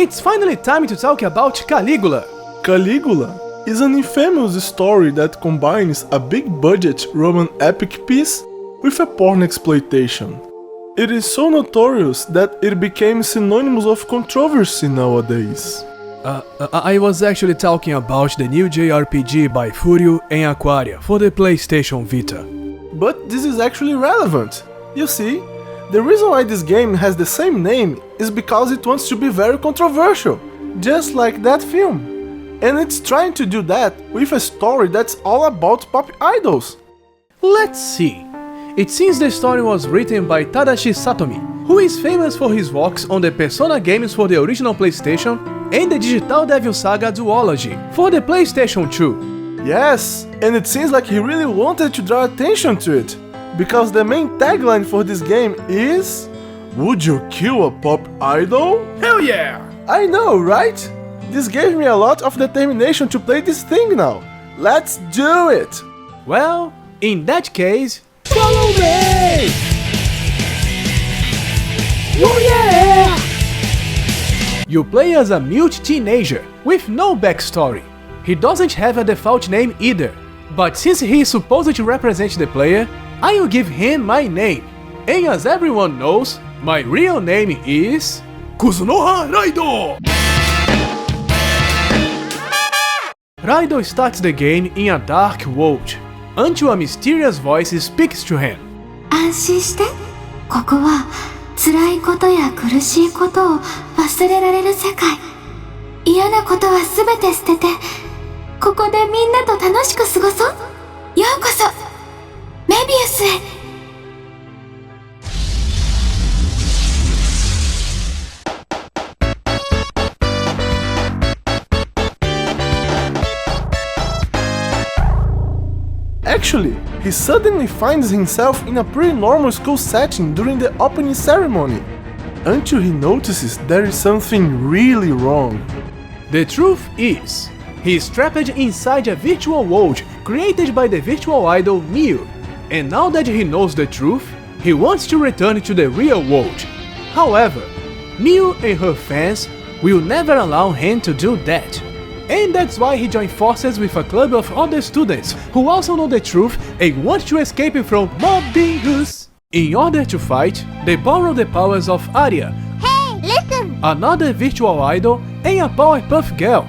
it's finally time to talk about Caligula. Caligula is an infamous story that combines a big-budget Roman epic piece with a porn exploitation. It is so notorious that it became synonymous of controversy nowadays. I was actually talking about the new JRPG by Furio and Aquaria for the PlayStation Vita. But this is actually relevant. You see, the reason why this game has the same name is because it wants to be very controversial, just like that film. And it's trying to do that with a story that's all about pop idols. Let's see. It seems the story was written by Tadashi Satomi, who is famous for his works on the Persona games for the original PlayStation and the Digital Devil Saga duology for the PlayStation 2. Yes, and it seems like he really wanted to draw attention to it, because the main tagline for this game is "Would you kill a pop idol?" Hell yeah! I know, right? This gave me a lot of determination to play this thing now. Let's do it! Well, in that case, follow me! Oh yeah! You play as a mute teenager with no backstory. He doesn't have a default name either, but since he is supposed to represent the player, I will give him my name. And as everyone knows, my real name is Kuzunoha Raido! Raido starts the game in a dark world, until a mysterious voice speaks to him. 安心して。ここは辛いことや苦しいことを忘れられる世界。嫌なことはすべて捨てて、ここでみんなと楽しく過ごそう。ようこそ、メビウスへ。Actually, he suddenly finds himself in a pretty normal school setting during the opening ceremony, until he notices there is something really wrong. The truth is, he is trapped inside a virtual world created by the virtual idol Miu, and now that he knows the truth, he wants to return to the real world. However, Miu and her fans will never allow him to do that. And that's why he joined forces with a club of other students who also know the truth and want to escape from Mobius. In order to fight, they borrow the powers of Arya, Hey, listen! another virtual idol, and a Powerpuff Girl.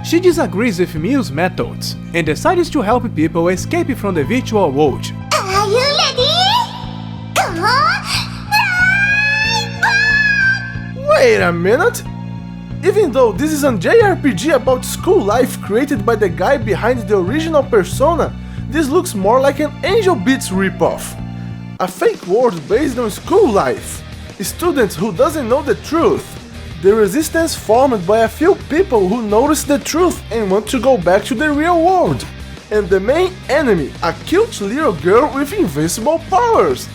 She disagrees with Miu's methods and decides to help people escape from the virtual world. Are you ready? Go! Wait a minute! Even though this is a JRPG about school life created by the guy behind the original Persona, this looks more like an Angel Beats ripoff. A fake world based on school life. Students who doesn't know the truth. The resistance formed by a few people who notice the truth and want to go back to the real world. And the main enemy, a cute little girl with invincible powers.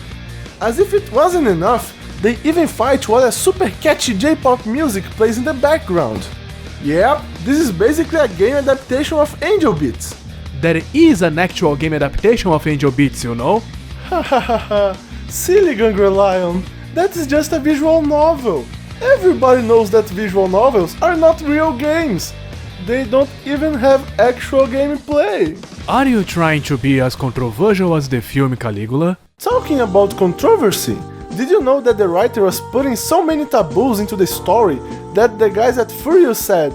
As if it wasn't enough, they even fight while a super catchy J-pop music plays in the background. Yep, this is basically a game adaptation of Angel Beats. There is an actual game adaptation of Angel Beats, you know? Hahaha, silly Gangrel Lion, that is just a visual novel. Everybody knows that visual novels are not real games. They don't even have actual gameplay. Are you trying to be as controversial as the film Caligula? Talking about controversy, did you know that the writer was putting so many taboos into the story that the guys at Furious said,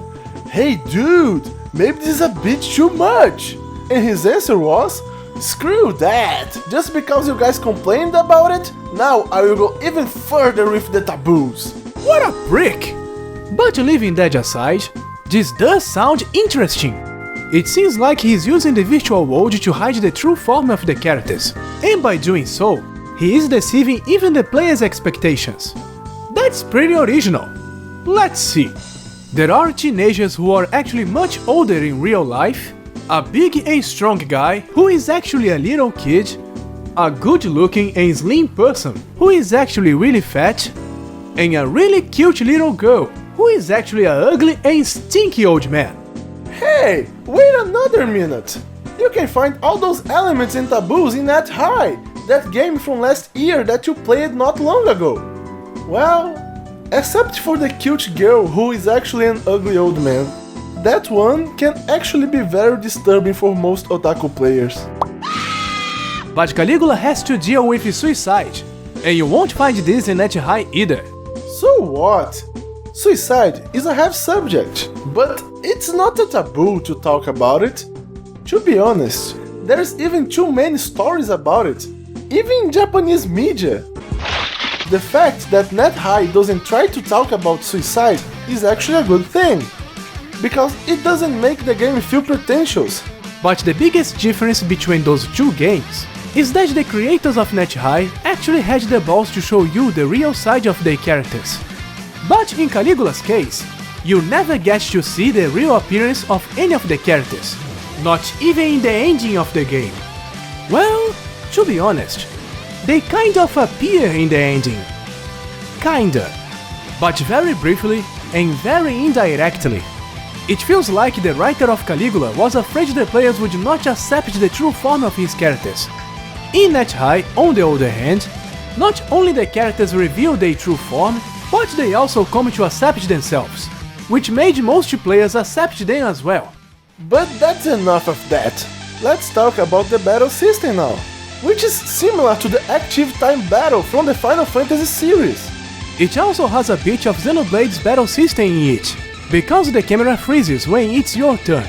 "Hey dude, maybe this is a bit too much?" And his answer was, "Screw that! Just because you guys complained about it, now I will go even further with the taboos." What a prick! But leaving that aside, this does sound interesting. It seems like he is using the virtual world to hide the true form of the characters, and by doing so, he is deceiving even the player's expectations. That's pretty original. Let's see. There are teenagers who are actually much older in real life, a big and strong guy who is actually a little kid, a good-looking and slim person who is actually really fat, and a really cute little girl who is actually a ugly and stinky old man. Hey, wait another minute! You can find all those elements and taboos in Net High, that game from last year that you played not long ago. Well, except for the cute girl who is actually an ugly old man. That one can actually be very disturbing for most otaku players. But Caligula has to deal with suicide, and you won't find this in Net High either. So what? Suicide is a heavy subject, but it's not a taboo to talk about it. To be honest, there's even too many stories about it, even in Japanese media. The fact that Net High doesn't try to talk about suicide is actually a good thing, because it doesn't make the game feel pretentious. But the biggest difference between those two games is that the creators of Net High actually had the balls to show you the real side of their characters. But in Caligula's case, you never get to see the real appearance of any of the characters, not even in the ending of the game. Well, to be honest, they kind of appear in the ending. Kinda. But very briefly and very indirectly. It feels like the writer of Caligula was afraid the players would not accept the true form of his characters. In Net High, on the other hand, not only the characters reveal their true form, but they also come to accept themselves, which made most players accept them as well. But that's enough of that. Let's talk about the battle system now, which is similar to the active time battle from the Final Fantasy series. It also has a bit of Xenoblade's battle system in it, because the camera freezes when it's your turn,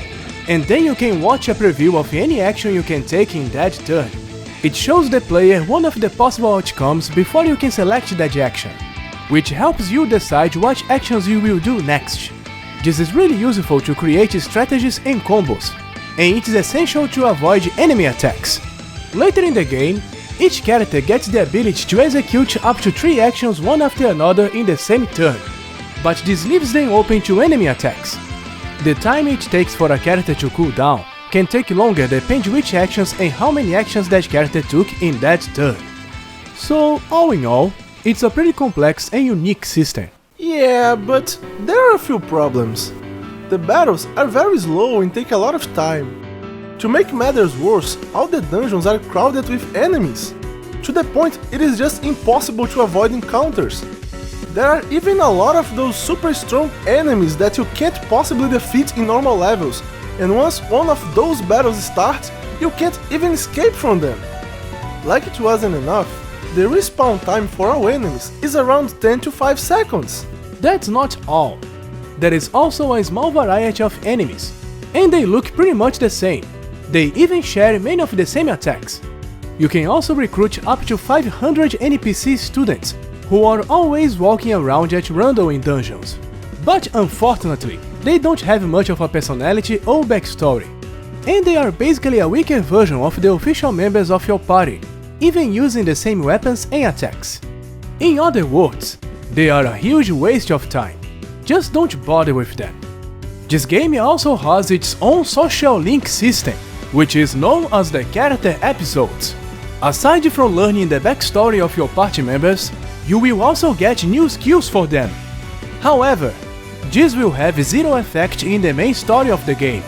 and then you can watch a preview of any action you can take in that turn. It shows the player one of the possible outcomes before you can select that action, which helps you decide what actions you will do next. This is really useful to create strategies and combos, and it is essential to avoid enemy attacks. Later in the game, each character gets the ability to execute up to 3 actions one after another in the same turn, but this leaves them open to enemy attacks. The time it takes for a character to cool down can take longer depending which actions and how many actions that character took in that turn. So, all in all, it's a pretty complex and unique system. Yeah, but there are a few problems. The battles are very slow and take a lot of time. To make matters worse, all the dungeons are crowded with enemies, to the point it is just impossible to avoid encounters. There are even a lot of those super strong enemies that you can't possibly defeat in normal levels, and once one of those battles starts, you can't even escape from them. Like it wasn't enough, the respawn time for all enemies is around 10 to 5 seconds. That's not all. There is also a small variety of enemies, and they look pretty much the same. They even share many of the same attacks. You can also recruit up to 500 NPC students, who are always walking around at random in dungeons. But unfortunately, they don't have much of a personality or backstory, and they are basically a weaker version of the official members of your party, even using the same weapons and attacks. In other words, they are a huge waste of time. Just don't bother with them. This game also has its own social link system, which is known as the character episodes. Aside from learning the backstory of your party members, you will also get new skills for them. However, this will have zero effect in the main story of the game,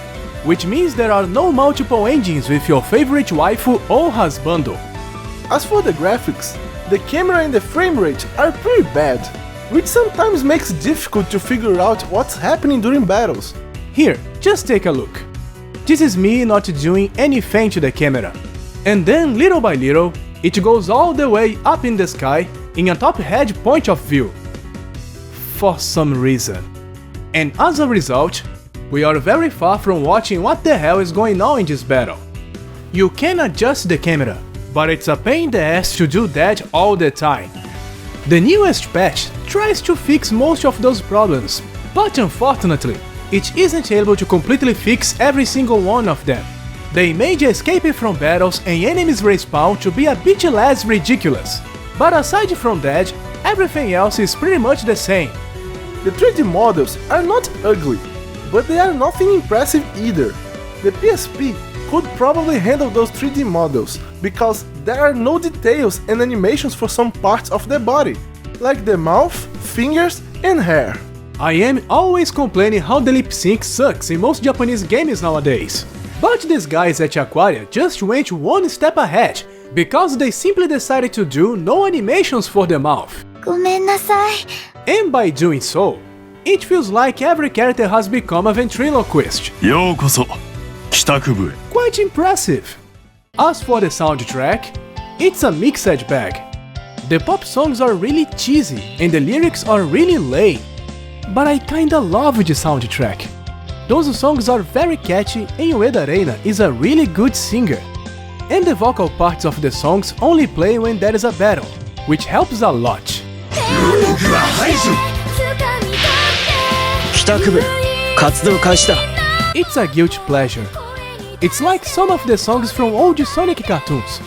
which means there are no multiple endings with your favorite waifu or husbando. As for the graphics, the camera and the frame rate are pretty bad, which sometimes makes it difficult to figure out what's happening during battles. Here, just take a look. This is me not doing anything to the camera. And then little by little, it goes all the way up in the sky in a top-head point of view. For some reason. And as a result, we are very far from watching what the hell is going on in this battle. You can adjust the camera, but it's a pain in the ass to do that all the time. The newest patch tries to fix most of those problems, but unfortunately, it isn't able to completely fix every single one of them. They made escaping from battles and enemies respawn to be a bit less ridiculous. But aside from that, everything else is pretty much the same. The 3D models are not ugly, but they are nothing impressive either. The PSP could probably handle those 3D models, because there are no details and animations for some parts of the body, like the mouth, fingers, and hair. I am always complaining how the lip sync sucks in most Japanese games nowadays, But these guys at Aquaria just went one step ahead, because they simply decided to do no animations for the mouth. ごめんなさい。 And by doing so, it feels like every character has become a ventriloquist. ようこそ帰宅部へ。 Quite impressive. As for the soundtrack, it's a mixed bag. The pop songs are really cheesy and the lyrics are really lame. But I kinda love the soundtrack. Those songs are very catchy and Ueda Reina is a really good singer. And the vocal parts of the songs only play when there is a battle, which helps a lot. 帰宅部活動開始だ。 It's a guilty pleasure. It's like some of the songs from old Sonic cartoons.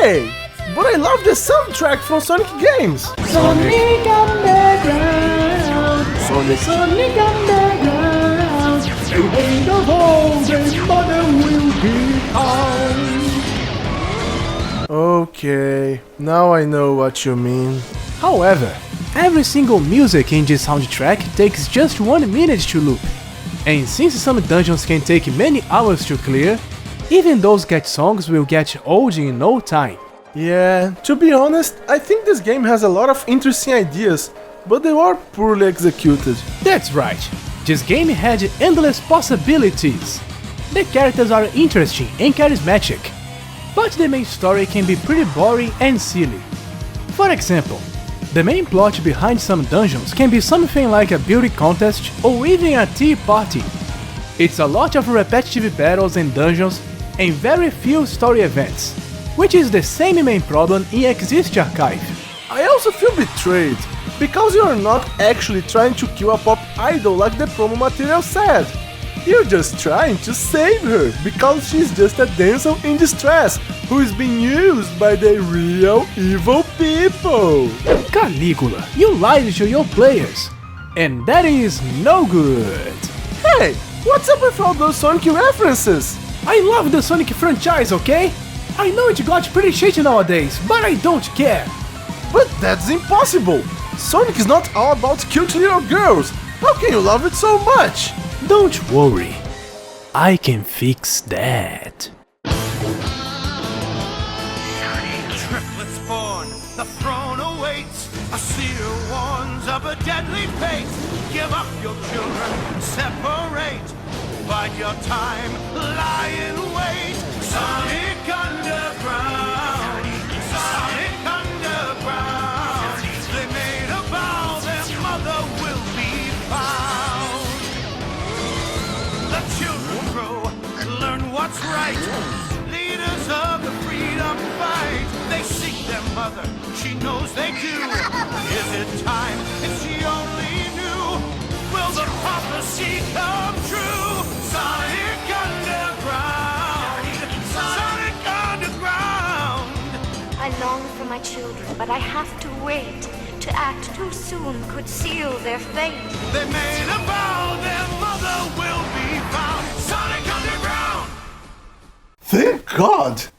Hey! But I love the soundtrack from Sonic games! Sonic Underground, Sonic Underground, a way of old and modern will be found. Okay, now I know what you mean. However, every single music in this soundtrack takes just 1 minute to loop. And since some dungeons can take many hours to clear, even those catchy songs will get old in no time. Yeah, to be honest, I think this game has a lot of interesting ideas, but they were poorly executed. That's right, this game had endless possibilities. The characters are interesting and charismatic, but the main story can be pretty boring and silly. For example, the main plot behind some dungeons can be something like a beauty contest or even a tea party. It's a lot of repetitive battles and dungeons and very few story events, which is the same main problem in Exist Archive. I also feel betrayed, because you're not actually trying to kill a pop idol like the promo material said. You're just trying to save her, because she's just a damsel in distress who is being used by the real evil people. Caligula, you lied to your players, and that is no good. Hey, what's up with all those Sonic references? I love the Sonic franchise, okay? I know it got pretty shitty nowadays, but I don't care. But that's impossible! Sonic is not all about cute little girls! How can you love it so much? Don't worry, I can fix that. Triplets born, the throne awaits. A seer warns of a deadly fate. Give up your children, separate. Bide your time, lie in wait. Sonic Underground, Sonic Underground. They made a vow their mother will be found. The children grow, learn what's right. Leaders of the freedom fight. They seek their mother, she knows they do. Is it time? If she only knew, will the prophecy come true? Sonic Underground, Sonic Underground. I long for my children, but I have to wait. To act too soon could seal their fate. They made a vow their mother will be found. Sonic Underground. Thank God!